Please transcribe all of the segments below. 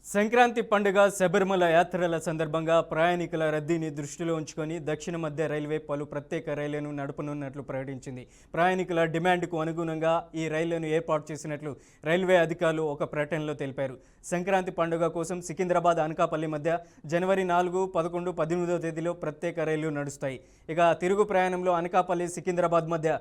సంక్రాంతి పండుగ శబరిమల యాత్రల సందర్భంగా ప్రయాణికుల రద్దీని దృష్టిలో ఉంచుకొని దక్షిణ మధ్య రైల్వే పలు ప్రత్యేక రైళ్లను నడపనున్నట్లు ప్రకటించింది. ప్రయాణికుల డిమాండ్కు అనుగుణంగా ఈ రైళ్లను ఏర్పాటు చేసినట్లు రైల్వే అధికారులు ఒక ప్రకటనలో తెలిపారు. సంక్రాంతి పండుగ కోసం సికింద్రాబాద్ అనకాపల్లి మధ్య జనవరి 4, 11, 18వ తేదీలో ప్రత్యేక రైళ్లు నడుస్తాయి. ఇక తిరుగు ప్రయాణంలో అనకాపల్లి సికింద్రాబాద్ మధ్య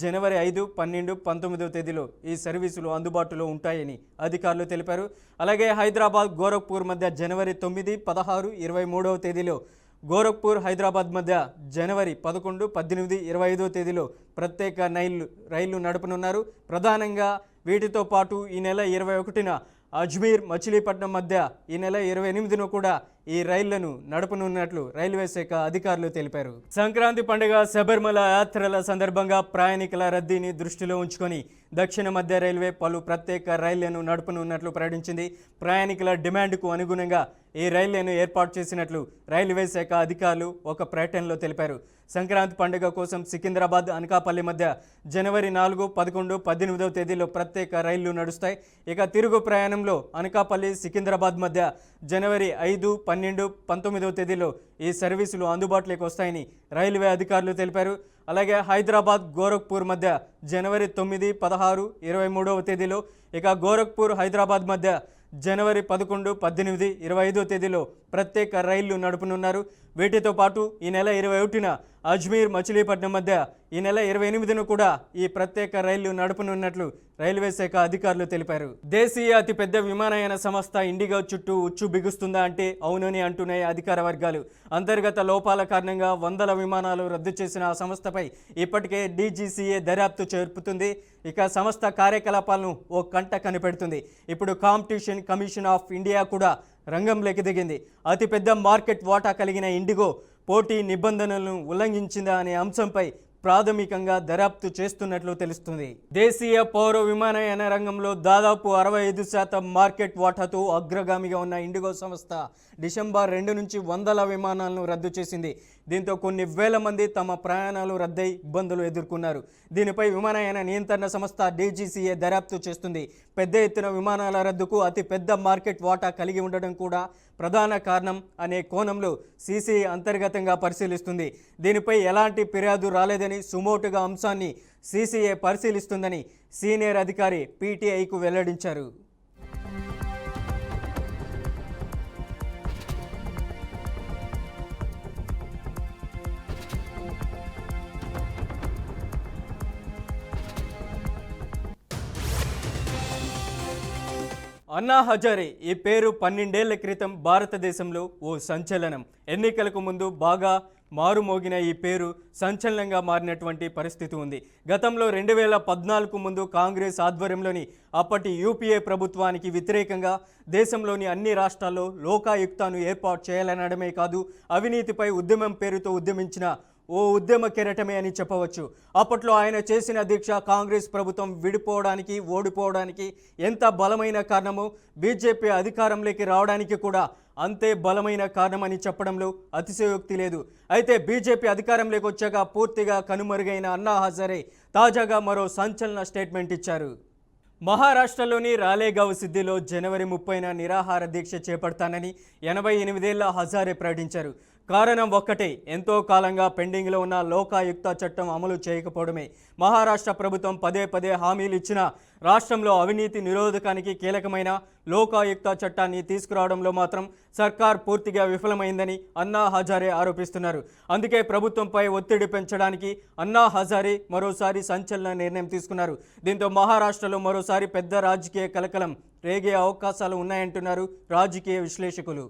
జనవరి 5, 12, 19వ తేదీలో ఈ సర్వీసులు అందుబాటులో ఉంటాయని అధికారులు తెలిపారు. అలాగే హైదరాబాద్ గోరఖ్పూర్ మధ్య జనవరి 9, 16, 23వ తేదీలో, గోరఖ్పూర్ హైదరాబాద్ మధ్య జనవరి 11, 18, 25వ తేదీలో ప్రత్యేక రైళ్లు నడపనున్నారు. ప్రధానంగా వీటితో పాటు ఈ నెల 21న అజ్మీర్ మచిలీపట్నం మధ్య ఈ నెల 28న కూడా ఈ రైళ్లను నడపనున్నట్లు రైల్వే శాఖ అధికారులు తెలిపారు. సంక్రాంతి పండుగ శబరిమల యాత్రల సందర్భంగా ప్రయాణికుల రద్దీని దృష్టిలో ఉంచుకొని దక్షిణ మధ్య రైల్వే పలు ప్రత్యేక రైళ్లను నడపనున్నట్లు ప్రకటించింది. ప్రయాణికుల డిమాండ్కు అనుగుణంగా ఈ రైళ్లను ఏర్పాటు చేసినట్లు రైల్వే శాఖ అధికారులు ఒక ప్రకటనలో తెలిపారు. సంక్రాంతి పండుగ కోసం సికింద్రాబాద్ అనకాపల్లి మధ్య జనవరి 4, 11, 18వ తేదీలో ప్రత్యేక రైళ్లు నడుస్తాయి. ఇక తిరుగు ప్రయాణంలో అనకాపల్లి సికింద్రాబాద్ మధ్య జనవరి 5, 12, 19వ తేదీలో ఈ సర్వీసులు అందుబాటులోకి వస్తాయని రైల్వే అధికారులు తెలిపారు. అలాగే హైదరాబాద్ గోరఖ్పూర్ మధ్య జనవరి 9, 16, 23వ తేదీలో, ఇక గోరఖ్పూర్ హైదరాబాద్ మధ్య జనవరి 11, 18, 25వ తేదీలో ప్రత్యేక రైళ్లు నడపనున్నారు. వీటితో పాటు ఈ నెల 21న అజ్మీర్ మచిలీపట్నం మధ్య ఈ నెల 28న కూడా ఈ ప్రత్యేక రైళ్లు నడపనున్నట్లు రైల్వే శాఖ అధికారులు తెలిపారు. దేశీయ అతిపెద్ద విమానయాన సంస్థ ఇండిగో చుట్టూ ఉచ్చు బిగుస్తుందా అంటే అవునని అంటున్నాయి అధికార వర్గాలు. అంతర్గత లోపాల కారణంగా వందల విమానాలు రద్దు చేసిన ఆ సంస్థపై ఇప్పటికే DGCA దర్యాప్తు చేర్పుతుంది. ఇక సంస్థ కార్యకలాపాలను ఓ కంట కనిపెడుతుంది. ఇప్పుడు కాంపిటీషన్ కమిషన్ ఆఫ్ ఇండియా కూడా రంగంలోకి దిగింది. అతిపెద్ద మార్కెట్ వాటా కలిగిన ఇండిగో పోటీ నిబంధనలను ఉల్లంఘించిందా అనే అంశంపై ప్రాథమికంగా దర్యాప్తు చేస్తున్నట్లు తెలుస్తుంది. దేశీయ పౌర విమానయాన రంగంలో దాదాపు 65% మార్కెట్ వాటాతో అగ్రగామిగా ఉన్న ఇండిగో సంస్థ డిసెంబర్ 2 నుంచి వందల విమానాలను రద్దు చేసింది. దీంతో కొన్ని వేల మంది తమ ప్రయాణాలు రద్దై ఇబ్బందులు ఎదుర్కొన్నారు. దీనిపై విమానయాన నియంత్రణ సంస్థ DGCA దర్యాప్తు చేస్తుంది. పెద్ద ఎత్తున విమానాల రద్దుకు అతి పెద్ద మార్కెట్ వాటా కలిగి ఉండడం కూడా ప్రధాన కారణం అనే కోణంలో CCA అంతర్గతంగా పరిశీలిస్తుంది. దీనిపై ఎలాంటి ఫిర్యాదు రాలేదని, సుమోటుగా అంశాన్ని CCA పరిశీలిస్తుందని సీనియర్ అధికారి PTIకు వెల్లడించారు. అన్నా హజారే ఈ పేరు 12 ఏళ్ల క్రితం భారతదేశంలో ఓ సంచలనం. ఎన్నికలకు ముందు బాగా మారుమోగిన ఈ పేరు సంచలనంగా మారినటువంటి పరిస్థితి ఉంది. గతంలో 2014 ముందు కాంగ్రెస్ ఆధ్వర్యంలోని అప్పటి UPA ప్రభుత్వానికి వ్యతిరేకంగా దేశంలోని అన్ని రాష్ట్రాల్లో లోకాయుక్తను ఏర్పాటు చేయాలనడమే కాదు, అవినీతిపై ఉద్యమం పేరుతో ఉద్యమించిన ఓ ఉద్యమ కెరటమే అని చెప్పవచ్చు. అప్పట్లో ఆయన చేసిన దీక్ష కాంగ్రెస్ ప్రభుత్వం విడిపోవడానికి, ఓడిపోవడానికి ఎంత బలమైన కారణమో బీజేపీ అధికారంలోకి రావడానికి కూడా అంతే బలమైన కారణమని చెప్పడంలో అతిశయోక్తి లేదు. అయితే బీజేపీ అధికారంలోకి వచ్చాక పూర్తిగా కనుమరుగైన అన్నా హజారే తాజాగా మరో సంచలన స్టేట్మెంట్ ఇచ్చారు. మహారాష్ట్రలోని రాలేగావ్ సిద్దిలో జనవరి 30న నిరాహార దీక్ష చేపడతానని 88 ఏళ్ల హజారే ప్రకటించారు. కారణం ఒక్కటే, ఎంతో కాలంగా పెండింగ్లో ఉన్న లోకాయుక్త చట్టం అమలు చేయకపోవడమే. మహారాష్ట్ర ప్రభుత్వం పదే పదే హామీలు ఇచ్చినా రాష్ట్రంలో అవినీతి నిరోధకానికి కీలకమైన లోకాయుక్త చట్టాన్ని తీసుకురావడంలో మాత్రం సర్కార్ పూర్తిగా విఫలమైందని అన్నా హజారే ఆరోపిస్తున్నారు. అందుకే ప్రభుత్వంపై ఒత్తిడి పెంచడానికి అన్నా హజారే మరోసారి సంచలన నిర్ణయం తీసుకున్నారు. దీంతో మహారాష్ట్రలో మరోసారి పెద్ద రాజకీయ కలకలం రేగే అవకాశాలు ఉన్నాయంటున్నారు రాజకీయ విశ్లేషకులు.